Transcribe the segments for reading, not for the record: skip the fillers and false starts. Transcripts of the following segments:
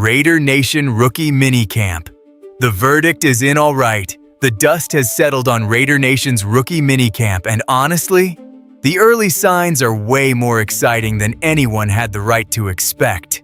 Raider Nation Rookie Minicamp. The verdict is in all right. The dust has settled on Raider Nation's Rookie Minicamp, and honestly, the early signs are way more exciting than anyone had the right to expect.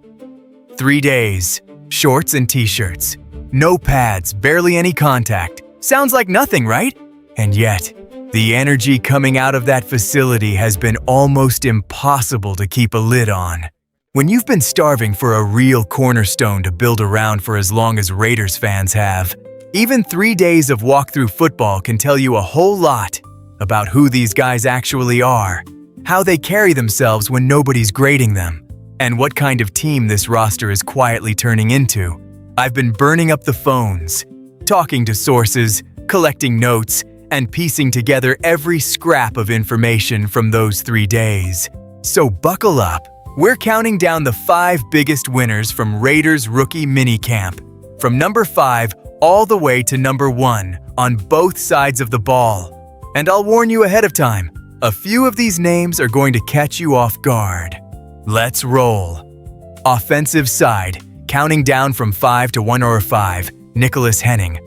3 days, shorts and t-shirts, no pads, barely any contact. Sounds like nothing, right? And yet, the energy coming out of that facility has been almost impossible to keep a lid on. When you've been starving for a real cornerstone to build around for as long as Raiders fans have, even 3 days of walkthrough football can tell you a whole lot about who these guys actually are, how they carry themselves when nobody's grading them, and what kind of team this roster is quietly turning into. I've been burning up the phones, talking to sources, collecting notes, and piecing together every scrap of information from those 3 days. So buckle up. We're counting down the 5 biggest winners from Raiders Rookie Minicamp, from number 5 all the way to number 1 on both sides of the ball. And I'll warn you ahead of time, a few of these names are going to catch you off guard. Let's roll. Offensive side, counting down from 5 to 105, Nicholas Henning.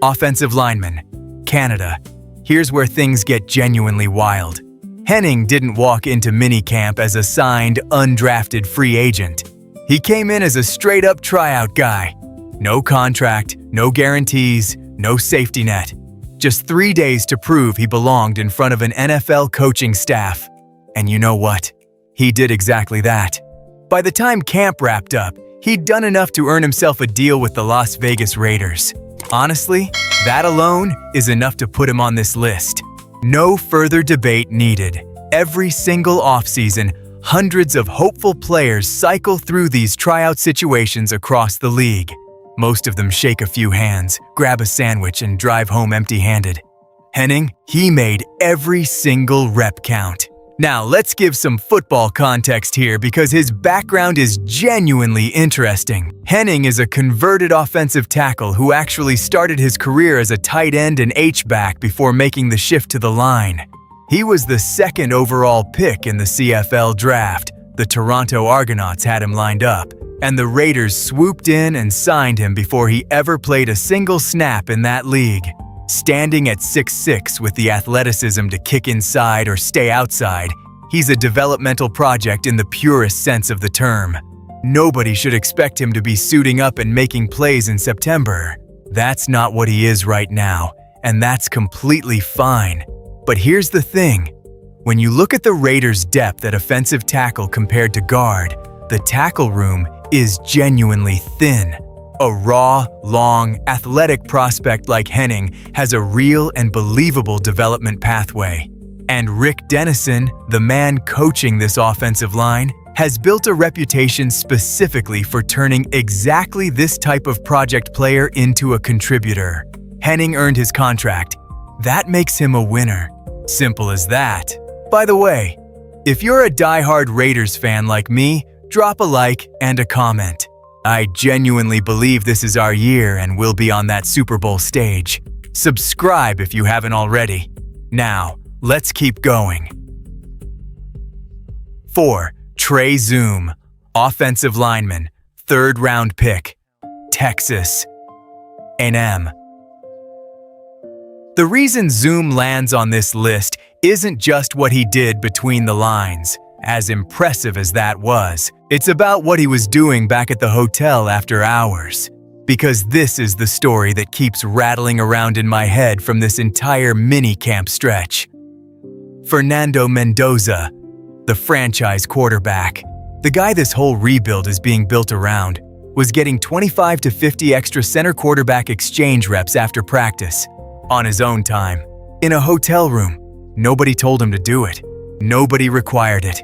Offensive lineman, Canada. Here's where things get genuinely wild. Henning didn't walk into minicamp as a signed, undrafted free agent. He came in as a straight-up tryout guy. No contract, no guarantees, no safety net. Just 3 days to prove he belonged in front of an NFL coaching staff. And you know what? He did exactly that. By the time camp wrapped up, he'd done enough to earn himself a deal with the Las Vegas Raiders. Honestly, that alone is enough to put him on this list. No further debate needed. Every single offseason, hundreds of hopeful players cycle through these tryout situations across the league. Most of them shake a few hands, grab a sandwich, and drive home empty-handed. Henning, he made every single rep count. Now, let's give some football context here because his background is genuinely interesting. Henning is a converted offensive tackle who actually started his career as a tight end and H-back before making the shift to the line. He was the 2nd overall pick in the CFL draft. The Toronto Argonauts had him lined up, and the Raiders swooped in and signed him before he ever played a single snap in that league. Standing at 6'6" with the athleticism to kick inside or stay outside, he's a developmental project in the purest sense of the term. Nobody should expect him to be suiting up and making plays in September. That's not what he is right now, and that's completely fine. But here's the thing. When you look at the Raiders' depth at offensive tackle compared to guard, the tackle room is genuinely thin. A raw, long, athletic prospect like Henning has a real and believable development pathway. And Rick Dennison, the man coaching this offensive line, has built a reputation specifically for turning exactly this type of project player into a contributor. Henning earned his contract. That makes him a winner. Simple as that. By the way, if you're a diehard Raiders fan like me, drop a like and a comment. I genuinely believe this is our year and we'll be on that Super Bowl stage. Subscribe if you haven't already. Now, let's keep going. 4. Trey Zoom, offensive lineman, 3rd round pick, Texas A&M. The reason Zoom lands on this list isn't just what he did between the lines. As impressive as that was, it's about what he was doing back at the hotel after hours. Because this is the story that keeps rattling around in my head from this entire mini-camp stretch. Fernando Mendoza, the franchise quarterback, the guy this whole rebuild is being built around, was getting 25 to 50 extra center quarterback exchange reps after practice, on his own time, in a hotel room. Nobody told him to do it. Nobody required it.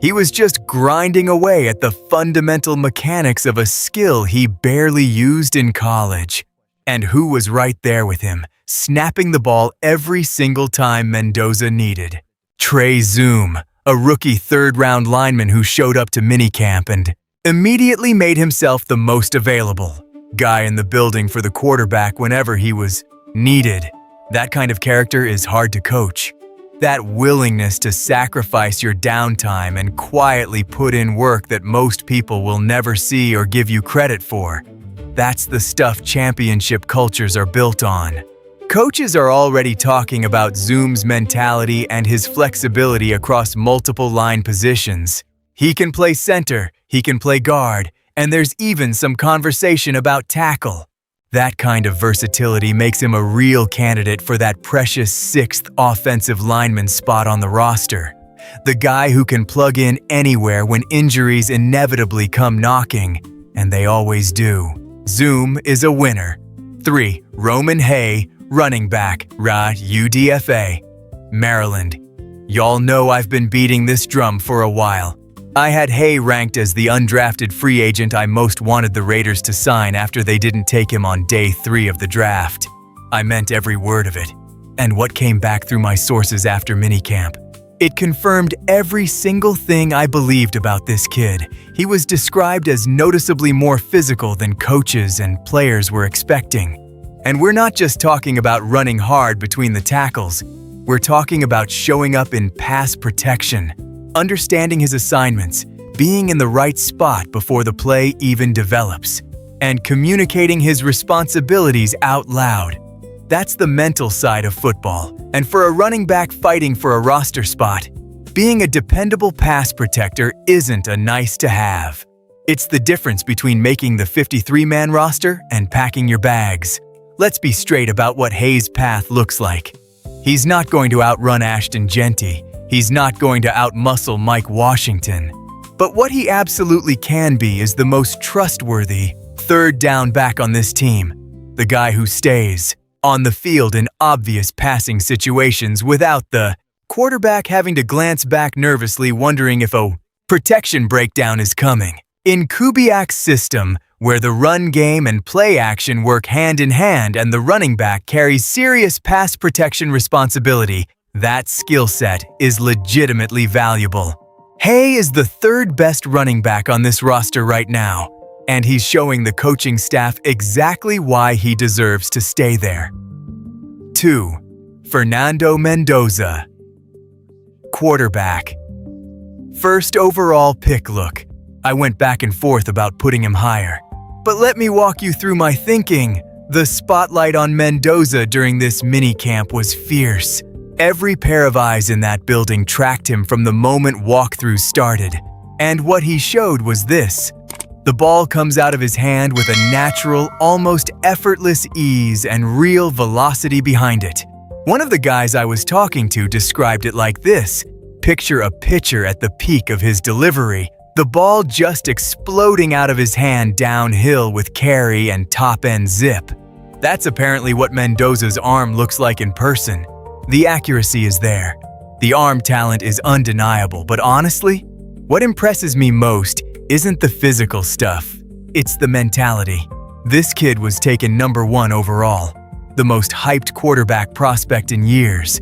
He was just grinding away at the fundamental mechanics of a skill he barely used in college. And who was right there with him, snapping the ball every single time Mendoza needed? Trey Zoom, a rookie 3rd round lineman who showed up to minicamp and immediately made himself the most available guy in the building for the quarterback whenever he was needed. That kind of character is hard to coach. That willingness to sacrifice your downtime and quietly put in work that most people will never see or give you credit for. That's the stuff championship cultures are built on. Coaches are already talking about Zoom's mentality and his flexibility across multiple line positions. He can play center, he can play guard, and there's even some conversation about tackle. That kind of versatility makes him a real candidate for that precious sixth offensive lineman spot on the roster. The guy who can plug in anywhere when injuries inevitably come knocking, and they always do. Zoom is a winner. 3. Roman Haye, running back, UDFA, Maryland. Y'all know I've been beating this drum for a while. I had Haye ranked as the undrafted free agent I most wanted the Raiders to sign after they didn't take him on day 3 of the draft. I meant every word of it. And what came back through my sources after minicamp? It confirmed every single thing I believed about this kid. He was described as noticeably more physical than coaches and players were expecting. And we're not just talking about running hard between the tackles. We're talking about showing up in pass protection, understanding his assignments, being in the right spot before the play even develops, and communicating his responsibilities out loud. That's the mental side of football, and for a running back fighting for a roster spot, being a dependable pass protector isn't a nice to have. It's the difference between making the 53-man roster and packing your bags. Let's be straight about what Haye's path looks like. He's not going to outrun Ashton Genty. He's not going to outmuscle Mike Washington. But what he absolutely can be is the most trustworthy third down back on this team. The guy who stays on the field in obvious passing situations without the quarterback having to glance back nervously wondering if a protection breakdown is coming. In Kubiak's system, where the run game and play action work hand in hand and the running back carries serious pass protection responsibility, that skill set is legitimately valuable. Haye is the third best running back on this roster right now, and he's showing the coaching staff exactly why he deserves to stay there. 2. Fernando Mendoza, quarterback. First overall pick look. I went back and forth about putting him higher. But let me walk you through my thinking. The spotlight on Mendoza during this mini-camp was fierce. Every pair of eyes in that building tracked him from the moment walkthroughs started. And what he showed was this. The ball comes out of his hand with a natural, almost effortless ease and real velocity behind it. One of the guys I was talking to described it like this. Picture a pitcher at the peak of his delivery. The ball just exploding out of his hand downhill with carry and top-end zip. That's apparently what Mendoza's arm looks like in person. The accuracy is there. The arm talent is undeniable, but honestly, what impresses me most isn't the physical stuff. It's the mentality. This kid was taken number 1 overall, the most hyped quarterback prospect in years.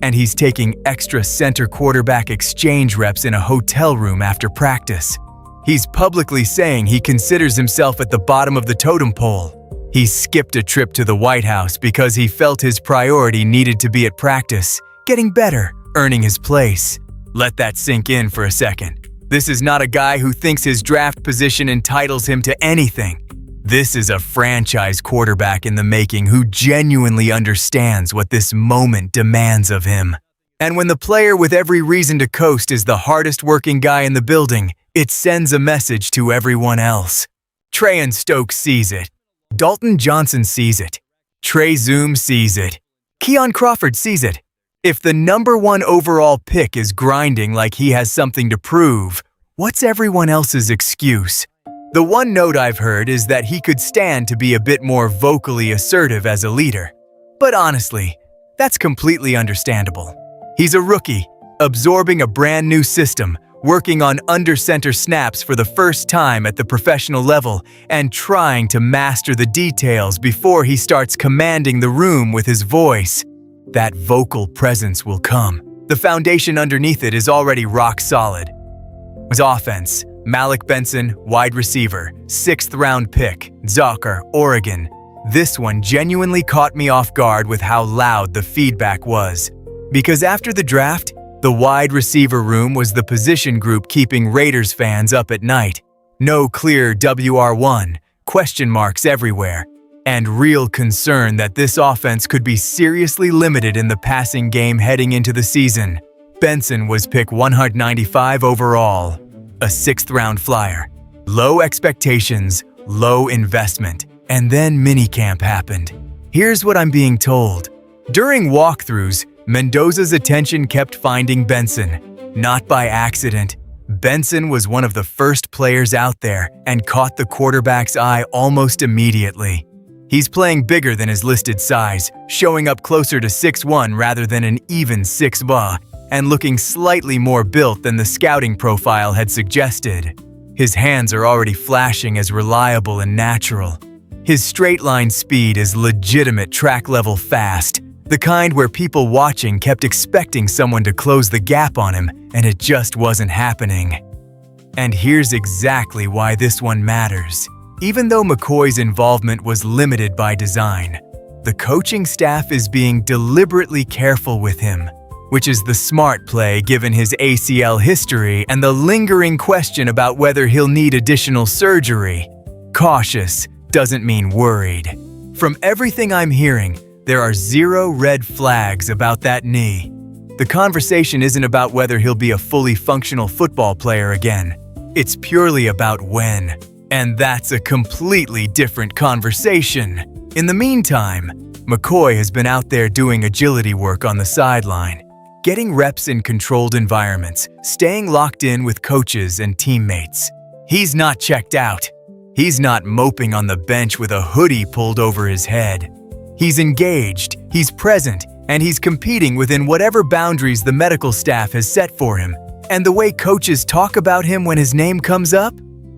And he's taking extra center quarterback exchange reps in a hotel room after practice. He's publicly saying he considers himself at the bottom of the totem pole. He skipped a trip to the White House because he felt his priority needed to be at practice, getting better, earning his place. Let that sink in for a second. This is not a guy who thinks his draft position entitles him to anything. This is a franchise quarterback in the making who genuinely understands what this moment demands of him. And when the player with every reason to coast is the hardest working guy in the building, it sends a message to everyone else. Trey Stokes sees it. Dalton Johnson sees it. Trey Zoom sees it. Keon Crawford sees it. If the number 1 overall pick is grinding like he has something to prove, what's everyone else's excuse? The one note I've heard is that he could stand to be a bit more vocally assertive as a leader. But honestly, that's completely understandable. He's a rookie, absorbing a brand new system, working on under-center snaps for the first time at the professional level, and trying to master the details before he starts commanding the room with his voice. That vocal presence will come. The foundation underneath it is already rock solid. His offense, Malik Benson, wide receiver, 6th round pick, Zocker, Oregon. This one genuinely caught me off guard with how loud the feedback was. Because after the draft, the wide receiver room was the position group keeping Raiders fans up at night. No clear WR1, question marks everywhere, and real concern that this offense could be seriously limited in the passing game heading into the season. Benson was pick 195 overall, a 6th-round flyer. Low expectations, low investment, and then minicamp happened. Here's what I'm being told. During walkthroughs, Mendoza's attention kept finding Benson. Not by accident. Benson was one of the first players out there and caught the quarterback's eye almost immediately. He's playing bigger than his listed size, showing up closer to 6'1" rather than an even 6', and looking slightly more built than the scouting profile had suggested. His hands are already flashing as reliable and natural. His straight-line speed is legitimate track-level fast, the kind where people watching kept expecting someone to close the gap on him, and it just wasn't happening. And here's exactly why this one matters. Even though McCoy's involvement was limited by design, the coaching staff is being deliberately careful with him, which is the smart play given his ACL history and the lingering question about whether he'll need additional surgery. Cautious doesn't mean worried. From everything I'm hearing, there are 0 red flags about that knee. The conversation isn't about whether he'll be a fully functional football player again. It's purely about when. And that's a completely different conversation. In the meantime, McCoy has been out there doing agility work on the sideline, getting reps in controlled environments, staying locked in with coaches and teammates. He's not checked out. He's not moping on the bench with a hoodie pulled over his head. He's engaged, he's present, and he's competing within whatever boundaries the medical staff has set for him. And the way coaches talk about him when his name comes up?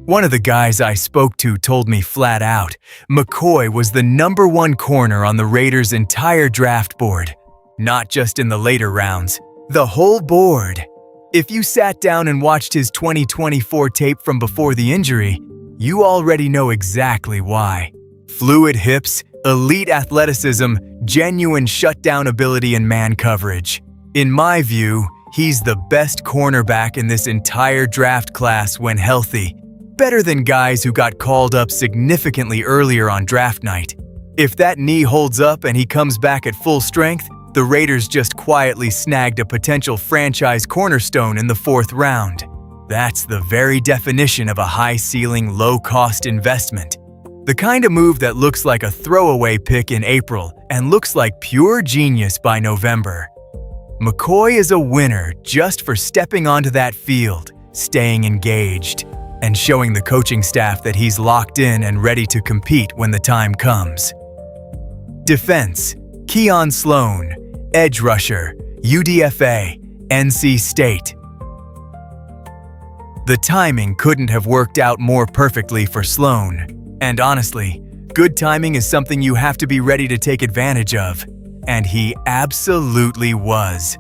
One of the guys I spoke to told me flat out, McCoy was the #1 corner on the Raiders' entire draft board. Not just in the later rounds, the whole board. If you sat down and watched his 2024 tape from before the injury, you already know exactly why. Fluid hips, elite athleticism, genuine shutdown ability and man coverage. In my view, he's the best cornerback in this entire draft class when healthy. Better than guys who got called up significantly earlier on draft night. If that knee holds up and he comes back at full strength, the Raiders just quietly snagged a potential franchise cornerstone in the 4th round. That's the very definition of a high-ceiling, low-cost investment. The kind of move that looks like a throwaway pick in April and looks like pure genius by November. McCoy is a winner just for stepping onto that field, staying engaged, and showing the coaching staff that he's locked in and ready to compete when the time comes. Defense: Keon Sloan, edge rusher, UDFA, NC State. The timing couldn't have worked out more perfectly for Sloan. And honestly, good timing is something you have to be ready to take advantage of. And he absolutely was.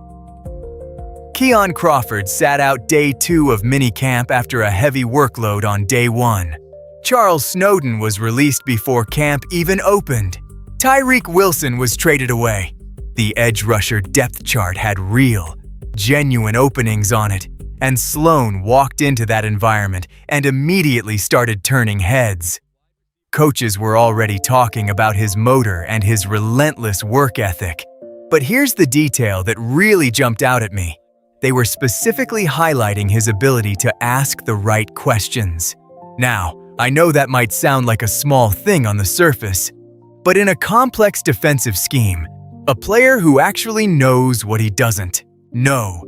Keon Crawford sat out day 2 of minicamp after a heavy workload on day 1. Charles Snowden was released before camp even opened. Tyreek Wilson was traded away. The edge rusher depth chart had real, genuine openings on it, and Sloan walked into that environment and immediately started turning heads. Coaches were already talking about his motor and his relentless work ethic. But here's the detail that really jumped out at me. They were specifically highlighting his ability to ask the right questions. Now, I know that might sound like a small thing on the surface, but in a complex defensive scheme, a player who actually knows what he doesn't know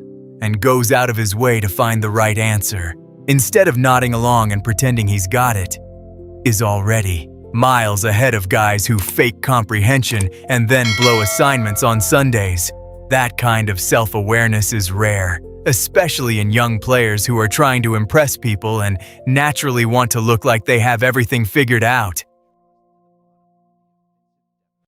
and goes out of his way to find the right answer, instead of nodding along and pretending he's got it, is already miles ahead of guys who fake comprehension and then blow assignments on Sundays. That kind of self-awareness is rare, especially in young players who are trying to impress people and naturally want to look like they have everything figured out.